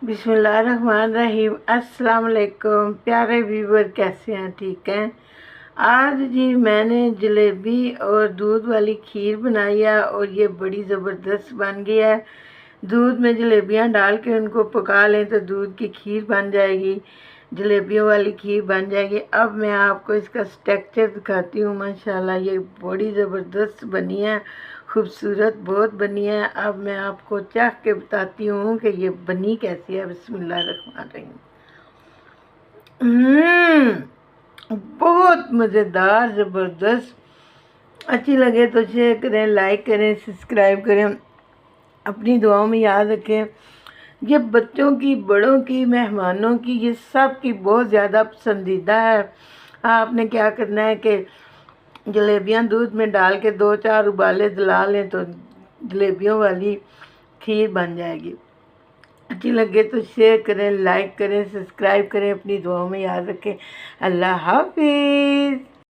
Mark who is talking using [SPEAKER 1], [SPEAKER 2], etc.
[SPEAKER 1] बिस्मिल्लाहिर्रहमानिर्रहीम। अस्सलाम वालेकुम प्यारे व्यूवर, कैसे हैं? ठीक हैं। आज जी मैंने जलेबी और दूध वाली खीर बनाई है और ये बड़ी ज़बरदस्त बन गई है। दूध में जलेबियां डाल के उनको पका लें तो दूध की खीर बन जाएगी, जलेबियों वाली खीर बन जाएगी। अब मैं आपको इसका स्ट्रक्चर दिखाती हूँ। माशाल्लाह ये बड़ी ज़बरदस्त बनी है, खूबसूरत बहुत बनी है। अब मैं आपको चख के बताती हूँ कि ये बनी कैसी है। बिस्मिल्लाहिर्रहमानिर्रहीम। बहुत मज़ेदार, ज़बरदस्त। अच्छी लगे तो शेयर करें, लाइक करें, सब्सक्राइब करें, अपनी दुआओं में याद रखें। ये बच्चों की, बड़ों की, मेहमानों की, ये सब की बहुत ज़्यादा पसंदीदा है। आपने क्या करना है कि जलेबियां दूध में डाल के 2-4 उबाले दिला लें तो जलेबियों वाली खीर बन जाएगी। अच्छी लगे तो शेयर करें, लाइक करें, सब्सक्राइब करें, अपनी दुआओं में याद रखें। अल्लाह हाफिज़।